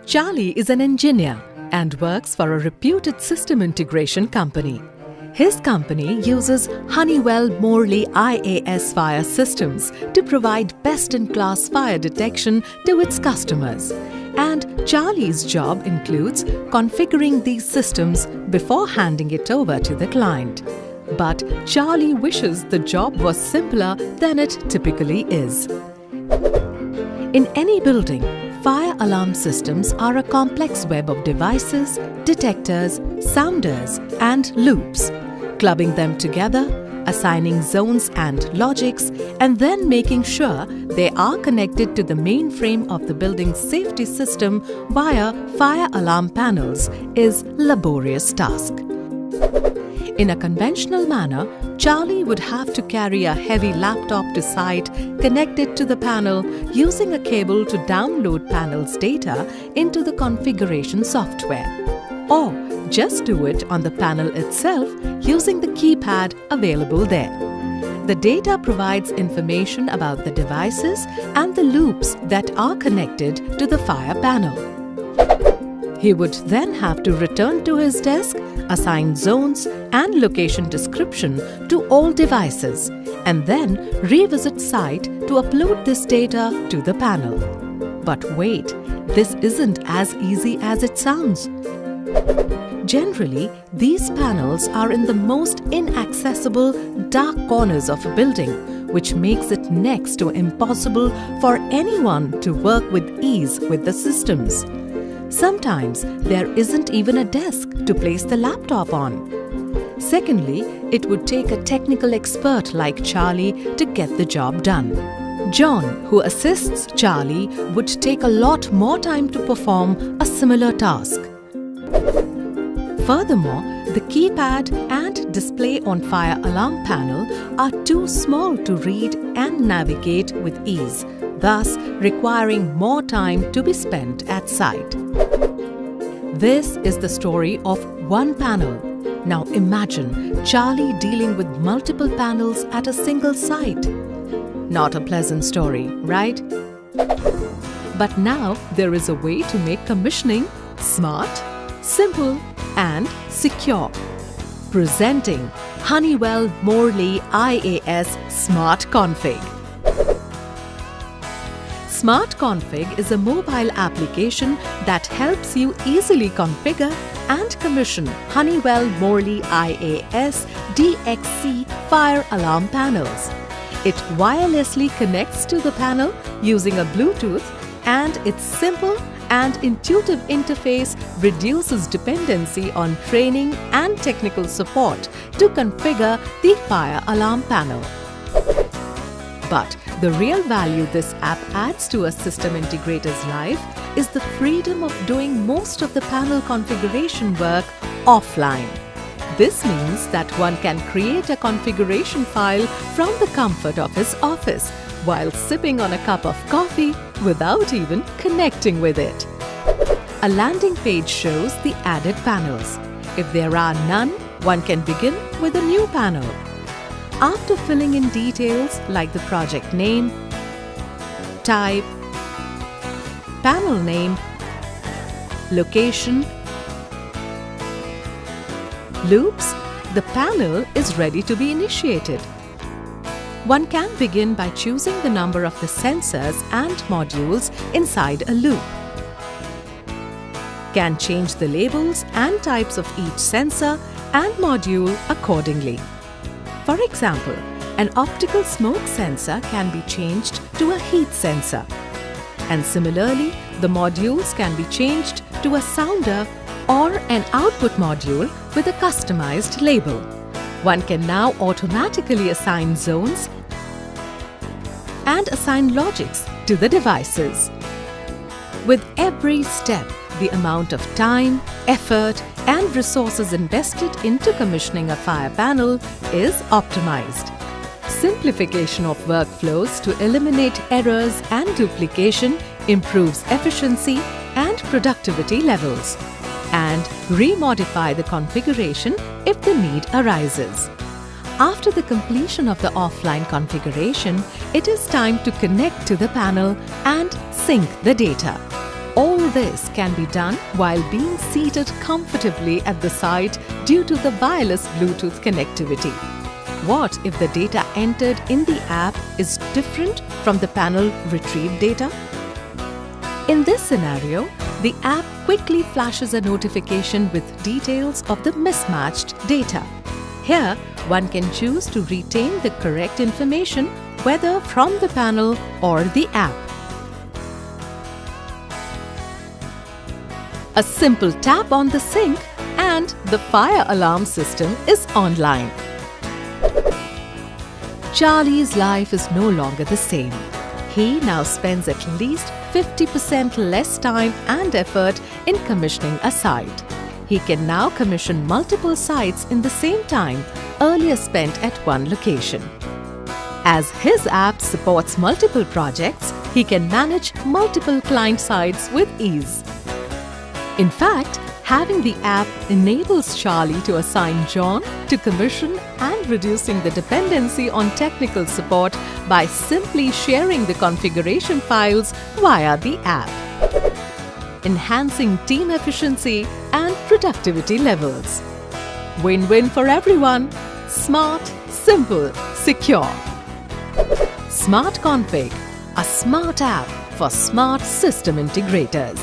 Charlie is an engineer and works for a reputed system integration company. His company uses Honeywell Morley IAS fire systems to provide best-in-class fire detection to its customers. And Charlie's job includes configuring these systems before handing it over to the client. But Charlie wishes the job was simpler than it typically is. In any building, fire alarm systems are a complex web of devices, detectors, sounders, and loops. Clubbing them together, assigning zones and logics, and then making sure they are connected to the mainframe of the building's safety system via fire alarm panels is a laborious task. In a conventional manner, Charlie would have to carry a heavy laptop to site, connect it to the panel using a cable to download panel's data into the configuration software. Or just do it on the panel itself using the keypad available there. The data provides information about the devices and the loops that are connected to the fire panel. He would then have to return to his desk, assign zones and location description to all devices, and then revisit site to upload this data to the panel. But wait, this isn't as easy as it sounds. Generally, these panels are in the most inaccessible, dark corners of a building, which makes it next to impossible for anyone to work with ease with the systems. Sometimes there isn't even a desk to place the laptop on. Secondly, it would take a technical expert like Charlie to get the job done. John, who assists Charlie, would take a lot more time to perform a similar task. Furthermore, the keypad and display on fire alarm panel are too small to read and navigate with ease, thus requiring more time to be spent at site. This is the story of one panel. Now imagine Charlie dealing with multiple panels at a single site. Not a pleasant story, right? But now there is a way to make commissioning smart, simple, and secure. Presenting Honeywell Morley IAS Smart Config. Smart Config is a mobile application that helps you easily configure and commission Honeywell Morley IAS DXC fire alarm panels. It wirelessly connects to the panel using a Bluetooth, and its simple and intuitive interface reduces dependency on training and technical support to configure the fire alarm panel. But the real value this app adds to a system integrator's life is the freedom of doing most of the panel configuration work offline. This means that one can create a configuration file from the comfort of his office while sipping on a cup of coffee without even connecting with it. A landing page shows the added panels. If there are none, one can begin with a new panel. After filling in details like the project name, type, panel name, location, loops, the panel is ready to be initiated. One can begin by choosing the number of the sensors and modules inside a loop. Can change the labels and types of each sensor and module accordingly. For example, an optical smoke sensor can be changed to a heat sensor. And similarly, the modules can be changed to a sounder or an output module with a customized label. One can now automatically assign zones and assign logics to the devices. With every step, the amount of time, effort, and resources invested into commissioning a fire panel is optimized. Simplification of workflows to eliminate errors and duplication improves efficiency and productivity levels. And remodify the configuration if the need arises. After the completion of the offline configuration, it is time to connect to the panel and sync the data. All All this can be done while being seated comfortably at the site due to the wireless Bluetooth connectivity. What if the data entered in the app is different from the panel retrieved data? In this scenario, the app quickly flashes a notification with details of the mismatched data. Here, one can choose to retain the correct information whether from the panel or the app. A simple tap on the sync and the fire alarm system is online. Charlie's life is no longer the same. He now spends at least 50% less time and effort in commissioning a site. He can now commission multiple sites in the same time, earlier spent at one location. As his app supports multiple projects, he can manage multiple client sites with ease. In fact, having the app enables Charlie to assign John to commission and reducing the dependency on technical support by simply sharing the configuration files via the app, enhancing team efficiency and productivity levels. Win-win for everyone. Smart, simple, secure. Smart Config, a smart app for smart system integrators.